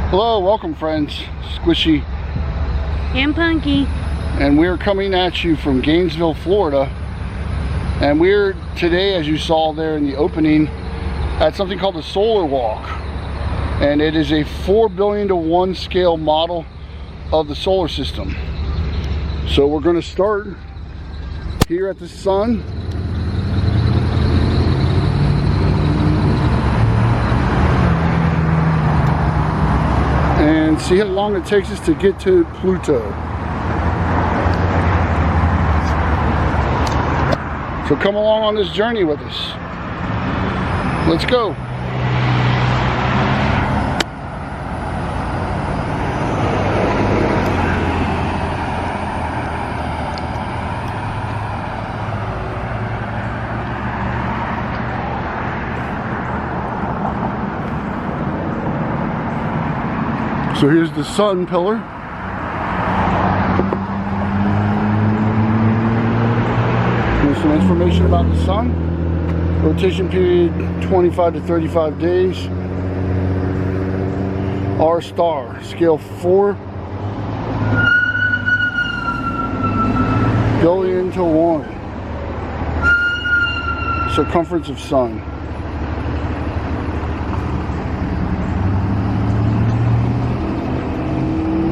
Hello, welcome friends, Squishy and Punkie. And we're coming at you from Gainesville, Florida. And we're today, as you saw there in the opening, at something called the Solar Walk. And it is a 4 billion to 1 scale model of the solar system. So we're going to start here at the sun. And see how long it takes us to get to Pluto. So come along on this journey with us. Let's go. So here's the sun pillar. Here's some information about the sun. Rotation period 25 to 35 days. R star, scale 4 billion to 1. Circumference of sun.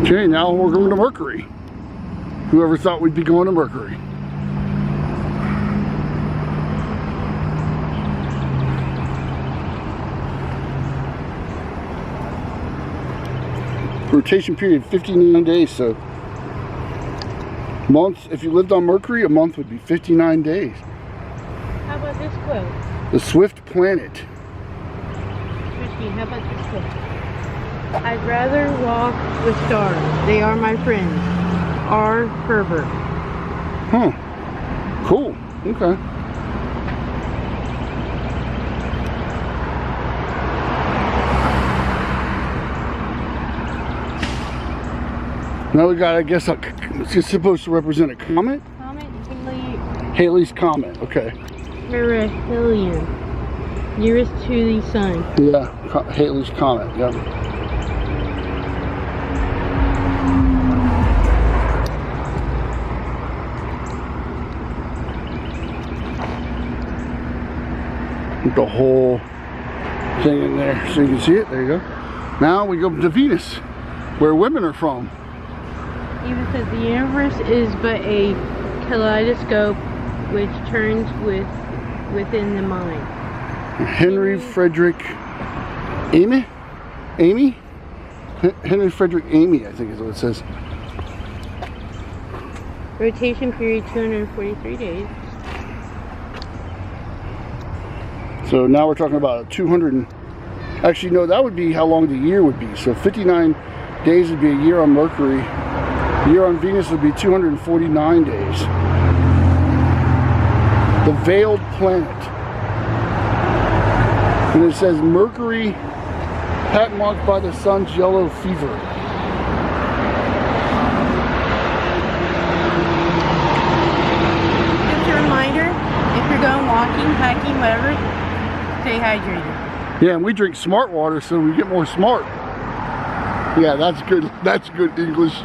Okay, now we're going to Mercury. Whoever thought we'd be going to Mercury? Rotation period 59 days, so months. If you lived on Mercury, a month would be 59 days. How about this quote? The swift planet. Christy, how about this quote? I'd rather walk with stars. They are my friends. R. Herbert. Huh. Cool. Okay. Now we got, I guess, it's supposed to represent a comet? Comet? Halley's Comet. Okay. Perihelion. Nearest to the sun. Yeah. Halley's Comet. Yeah. The whole thing in there so you can see it. There you go. Now we go to Venus, where women are from. Even says the universe is but a kaleidoscope which turns within the mind. Henry Frederick Amy? Henry Frederick Amy, I think is what it says. Rotation period 243 days. So now we're talking about 200 actually no, that would be how long the year would be. So 59 days would be a year on Mercury. A year on Venus would be 249 days. The veiled planet. And it says Mercury hat marked by the sun's yellow fever. Just a reminder, if you're going walking, hiking, whatever, stay hydrated. Yeah, and we drink smart water so we get more smart. Yeah, that's good. That's good English.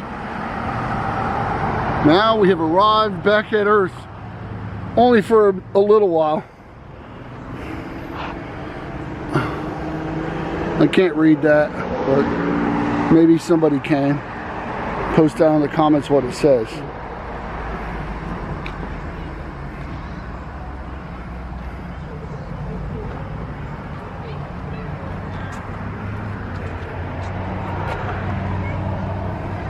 Now we have arrived back at Earth, only for a little while. I can't read that, but maybe somebody can. Post down in the comments what it says.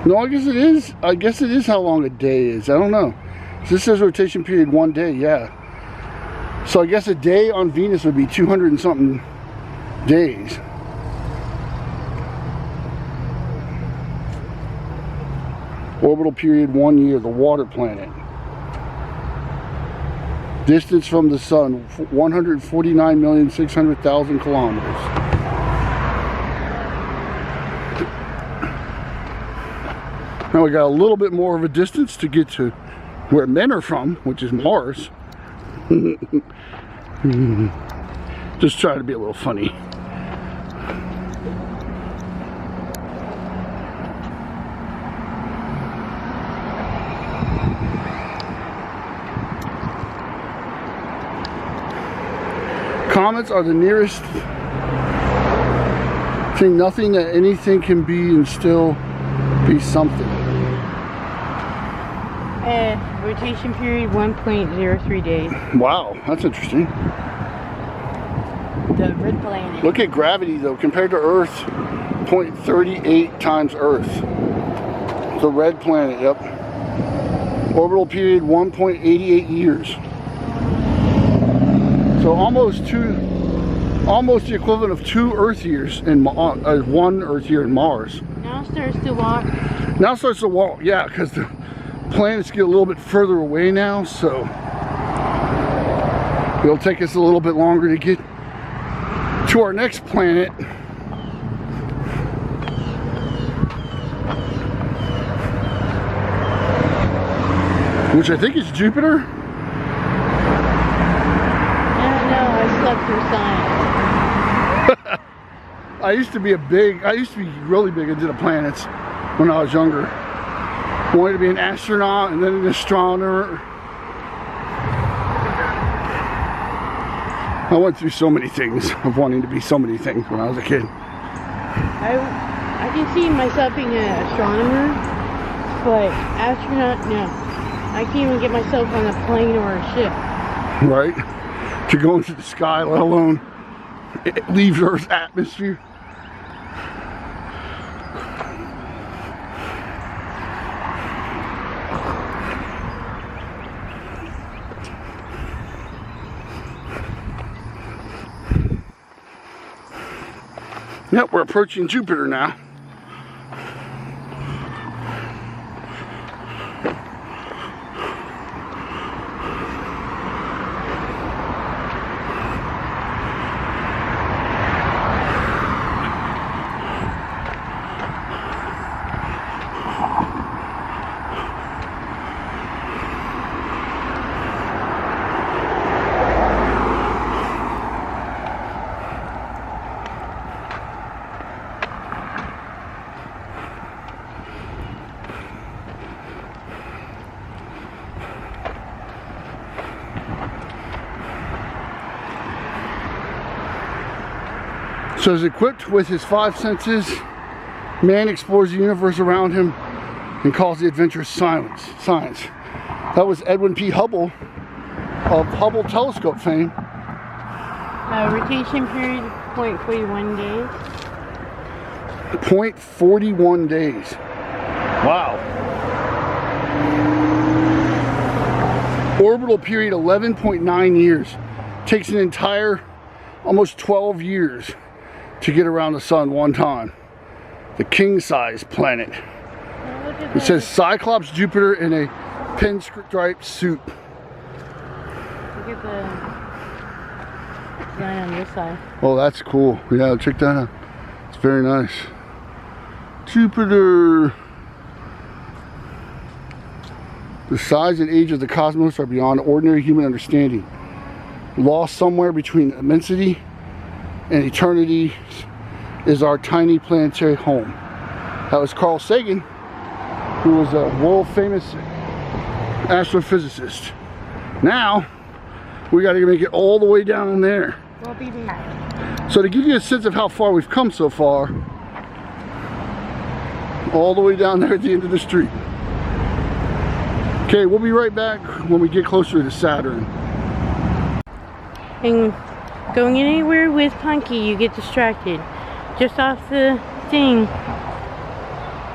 No, I guess it is. I guess it is how long a day is. I don't know. This says rotation period 1 day, yeah. So I guess a day on Venus would be 200 and something days. Orbital period 1 year, the water planet. Distance from the sun, 149,600,000 kilometers. Now we got a little bit more of a distance to get to where men are from, which is Mars. Just trying to be a little funny. comets are the nearest thing, nothing that anything can be and still be something. Rotation period 1.03 days. Wow, that's interesting. The red planet. Look at gravity though, compared to Earth, 0.38 times Earth. The red planet, yep. Orbital period 1.88 years. So almost the equivalent of 2 Earth years in 1 Earth year in Mars. Now it starts to walk. Now it starts to walk, yeah, because the planets get a little bit further away now, so it'll take us a little bit longer to get to our next planet. Which I think is Jupiter. I don't know, I slept through science. I used to be really big into the planets when I was younger. I wanted to be an astronaut and then an astronomer. I went through so many things of wanting to be so many things when I was a kid. I can see myself being an astronomer, but astronaut, no. I can't even get myself on a plane or a ship. Right? To go into the sky, let alone leave Earth's atmosphere. Yep, we're approaching Jupiter now. So as equipped with his 5 senses, man explores the universe around him and calls the adventure science. That was Edwin P. Hubble of Hubble telescope fame. Rotation period 0.41 days. 0.41 days. Wow. Orbital period 11.9 years. Takes an entire almost 12 years to get around the sun one time. The king-size planet. It says Cyclops Jupiter in a pinstripe suit. Look at the design on this side. Oh, that's cool. Yeah, check that out. It's very nice. Jupiter. The size and age of the cosmos are beyond ordinary human understanding. Lost somewhere between immensity and eternity is our tiny planetary home. That was Carl Sagan, who was a world famous astrophysicist. Now, we got to make it all the way down there. We'll be back. So to give you a sense of how far we've come so far, all the way down there at the end of the street. Okay, we'll be right back when we get closer to Saturn. And going anywhere with Punkie, you get distracted. Just off the thing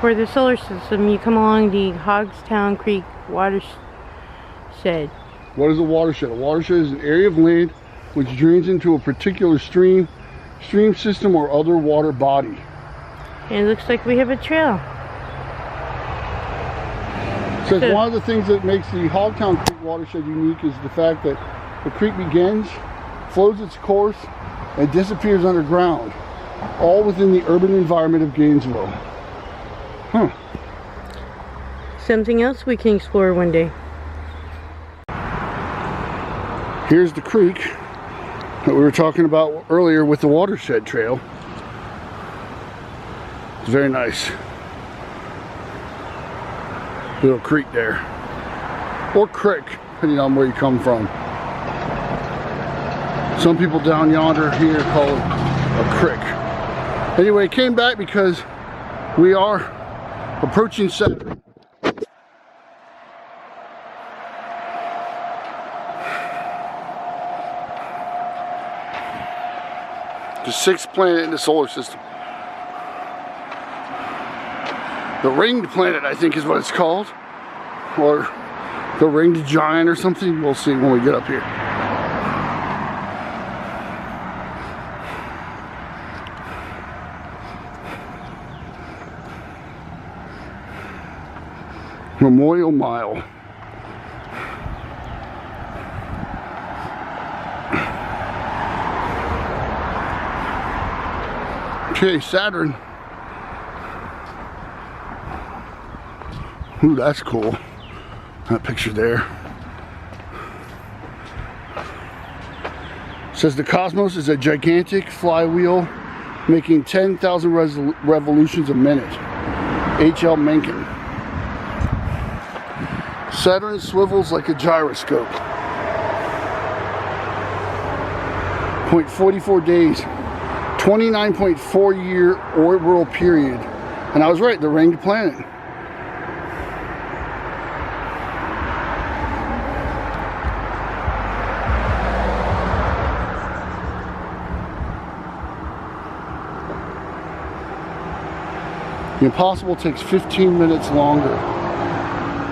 for the solar system, you come along the Hogstown Creek watershed. What is a watershed? A watershed is an area of land which drains into a particular stream system, or other water body. And it looks like we have a trail. So one of the things that makes the Hogstown Creek watershed unique is the fact that the creek begins, flows its course, and disappears underground, all within the urban environment of Gainesville. Huh. Something else we can explore one day. Here's the creek that we were talking about earlier with the watershed trail. It's very nice. Little creek there. Or creek, depending on where you come from. Some people down yonder here call it a crick. Anyway, came back because we are approaching Saturn. The 6th planet in the solar system. The ringed planet, I think is what it's called. Or the ringed giant or something. We'll see when we get up here. Memorial Mile. Okay, Saturn. Ooh, that's cool. That picture there. It says the cosmos is a gigantic flywheel making 10,000 revolutions a minute. H.L. Mencken. Saturn swivels like a gyroscope. 0.44 days. 29.4 year orbital period. And I was right, the ringed planet. The impossible takes 15 minutes longer.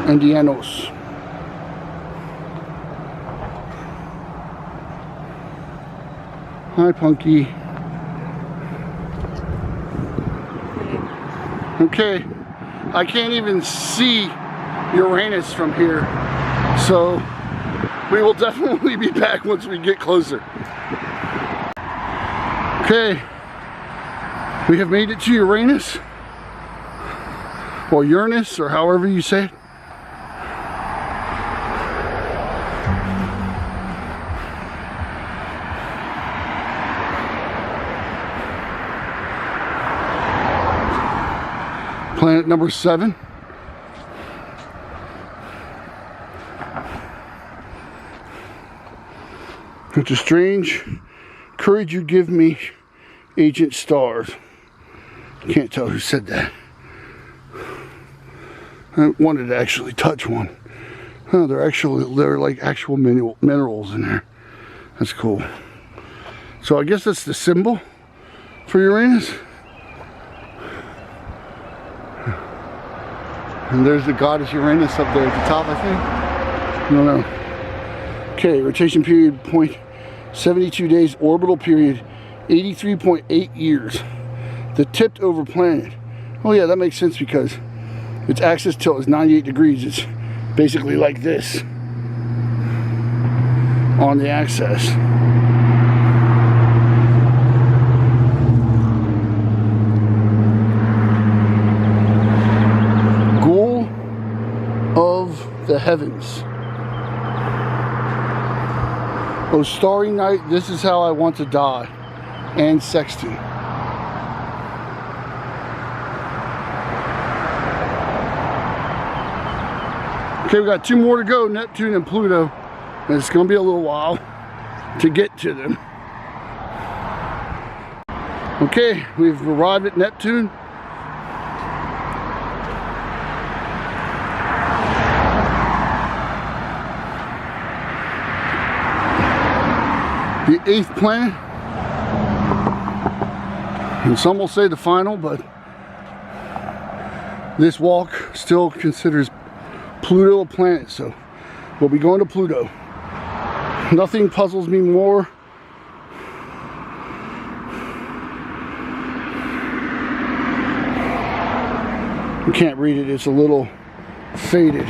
Indianos. Hi, Punkie. Okay, I can't even see Uranus from here, so we will definitely be back once we get closer. Okay, we have made it to Uranus, or Uranus, or however you say it. Planet number 7. It's a strange courage you give me, Agent Stars. Can't tell who said that. I wanted to actually touch one. Oh, they're like actual minerals in there. That's cool. So I guess that's the symbol for Uranus. And there's the goddess Uranus up there at the top, I think. I don't know. Okay, rotation period 0.72 days, orbital period 83.8 years. The tipped over planet. Oh yeah, that makes sense because its axis tilt is 98 degrees. It's basically like this on the axis. The heavens. Oh, starry night, this is how I want to die. And Sexton. Okay, we got 2 more to go, Neptune and Pluto. And it's going to be a little while to get to them. Okay, we've arrived at Neptune. The 8th planet, and some will say the final, but this walk still considers Pluto a planet, so we'll be going to Pluto. Nothing puzzles me more you can't read it, it's a little faded.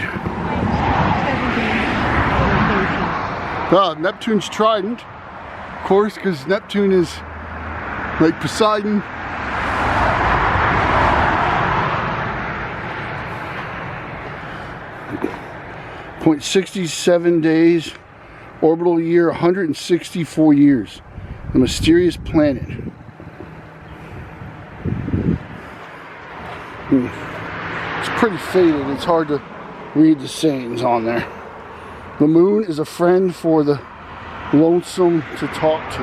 Neptune's trident. Of course, because Neptune is like Poseidon. .67 days, orbital year 164 years. The mysterious planet. It's pretty faded. It's hard to read the sayings on there. The moon is a friend for the lonesome to talk to.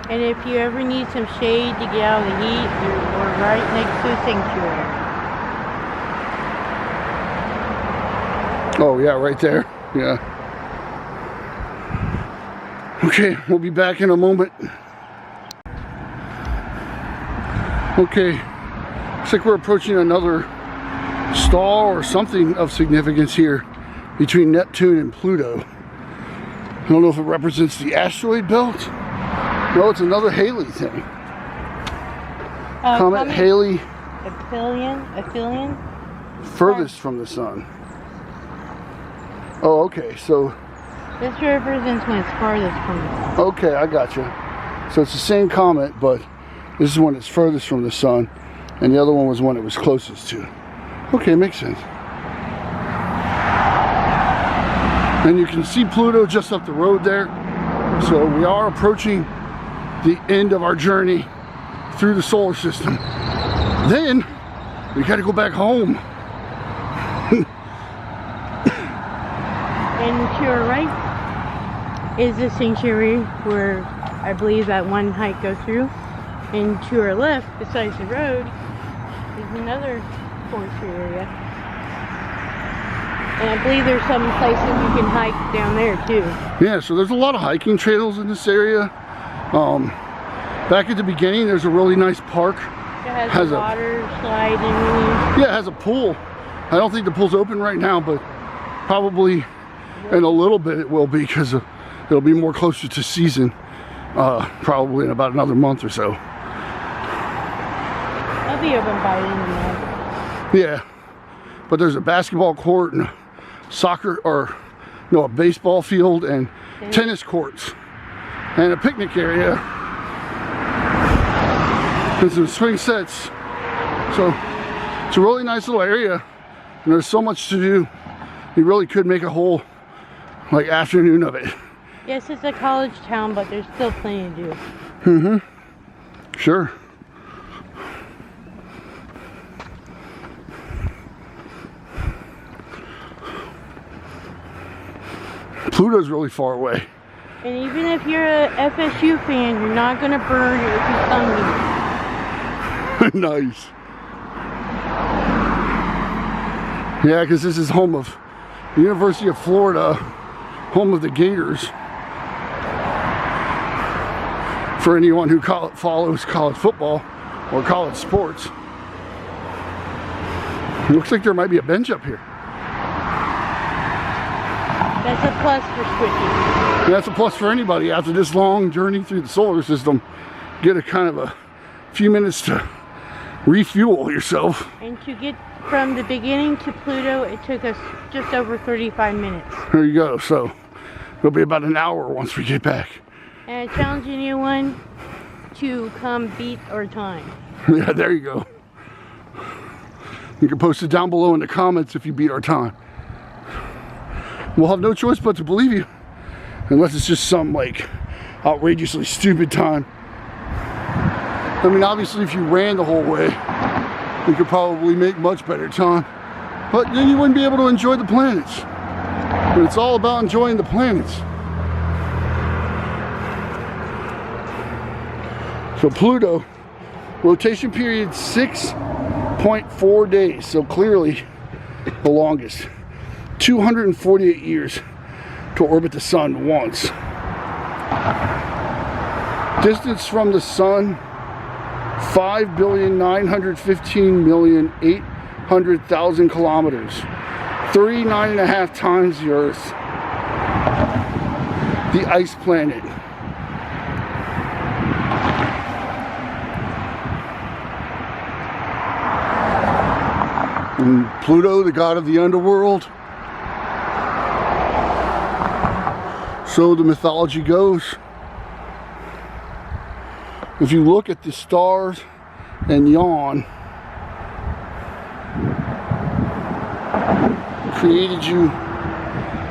And if you ever need some shade to get out of the heat, we're right next to the sanctuary. Oh yeah, right there. Yeah. Okay, we'll be back in a moment. Okay, looks like we're approaching another star or something of significance here between Neptune and Pluto. I don't know if it represents the asteroid belt. No, it's another Halley thing. Comet Halley. Aphelion? Furthest from the sun. Oh, okay, so... This represents when it's farthest from the sun. Okay, I gotcha. So it's the same comet, but this is when it's furthest from the sun, and the other one was when it was closest to. Okay, makes sense. And you can see Pluto just up the road there. So we are approaching the end of our journey through the solar system. Then we got to go back home. And to your right is the sanctuary where I believe that one hike goes through. And to our left, besides the road, is another forestry area. And I believe there's some places you can hike down there too. Yeah, so there's a lot of hiking trails in this area. Back at the beginning, there's a really nice park. It has a water slide in. Yeah, it has a pool. I don't think the pool's open right now, but probably in a little bit it will be, because it'll be more closer to season. Probably in about another month or so. I'll be open by the end of the month. Yeah, but there's a basketball court and a a baseball field and tennis courts and a picnic area and some swing sets. So it's a really nice little area, and there's so much to do. You really could make a whole afternoon of it. Yes, it's a college town, but there's still plenty to do. Mm-hmm. Sure. Pluto's really far away. And even if you're a FSU fan, you're not going to burn your thumb. Nice. Yeah, because this is home of the University of Florida, home of the Gators. For anyone who follows college football or college sports. It looks like there might be a bench up here. That's a plus for Squishy. That's a plus for anybody after this long journey through the solar system. Get a few minutes to refuel yourself. And to get from the beginning to Pluto, it took us just over 35 minutes. There you go. So it'll be about an hour once we get back. And I challenge anyone to come beat our time. Yeah, there you go. You can post it down below in the comments if you beat our time. We'll have no choice but to believe you. Unless it's just some outrageously stupid time. I mean, obviously if you ran the whole way, you could probably make much better time. But then you wouldn't be able to enjoy the planets. But it's all about enjoying the planets. So Pluto, rotation period 6.4 days. So clearly the longest. 248 years to orbit the sun once. Distance from the sun, 5,915,800,000 kilometers. 39.5 times the Earth. The ice planet. And Pluto, the god of the underworld. So the mythology goes. If you look at the stars and yawn, created you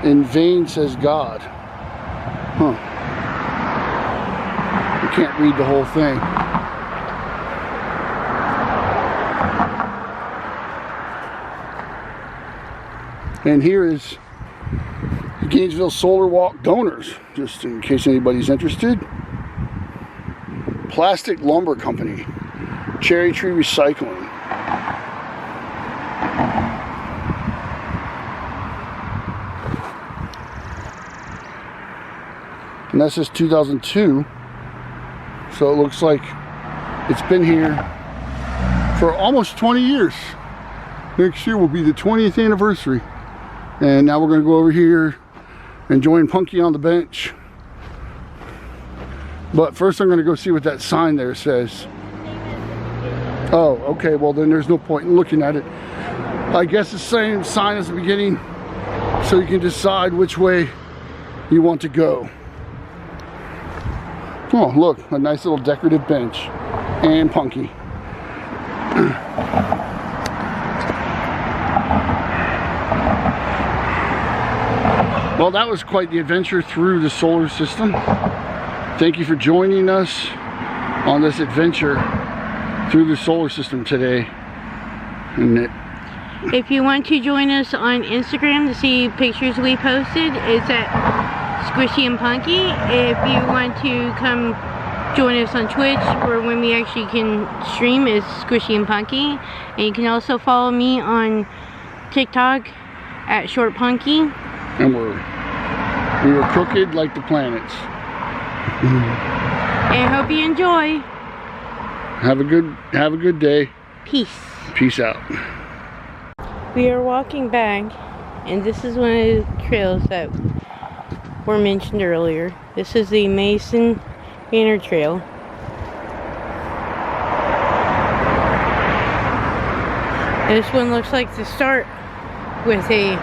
in vain, says God. Huh. You can't read the whole thing. And here is Gainesville Solar Walk donors, just in case anybody's interested. Plastic Lumber Company, Cherry Tree Recycling. And that says 2002, so it looks like it's been here for almost 20 years. Next year will be the 20th anniversary. And now we're going to go over here and join Punkie on the bench. But first I'm going to go see what that sign there says. Oh, okay, well then there's no point in looking at it. I guess the same sign as the beginning, so you can decide which way you want to go. Oh, look, a nice little decorative bench. And Punkie. Well, that was quite the adventure through the solar system. Thank you for joining us on this adventure through the solar system today. If you want to join us on Instagram to see pictures we posted, it's at Squishy and Punkie. If you want to come join us on Twitch, or when we actually can stream, is Squishy and Punkie. And you can also follow me on TikTok at Short Punkie. And we were crooked like the planets. And hope you enjoy. Have a good day. Peace. Peace out. We are walking back, and this is one of the trails that were mentioned earlier. This is the Mason Manor Trail. This one looks like to start with a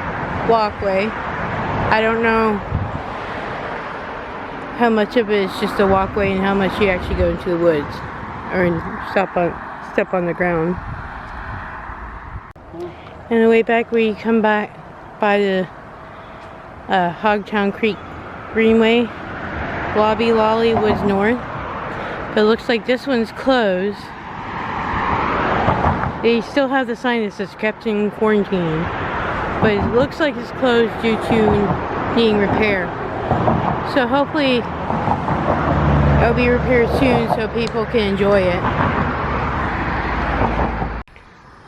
walkway. I don't know how much of it is just a walkway and how much you actually go into the woods or step on the ground. And the way back, we come back by the Hogtown Creek Greenway, Lobby Lolly Woods North. But it looks like this one's closed. They still have the sign that says kept in quarantine, but it looks like it's closed due to being repaired. So hopefully it'll be repaired soon so people can enjoy it.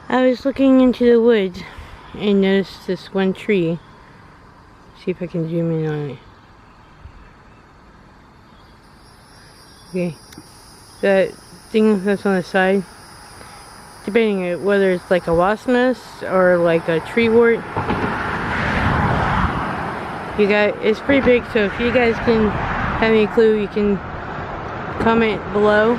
I was looking into the woods and noticed this one tree. See if I can zoom in on it. Okay, that thing that's on the side, debating it whether it's like a wasp nest or like a tree wart. You guys, it's pretty big, so if you guys can have any clue, you can comment below.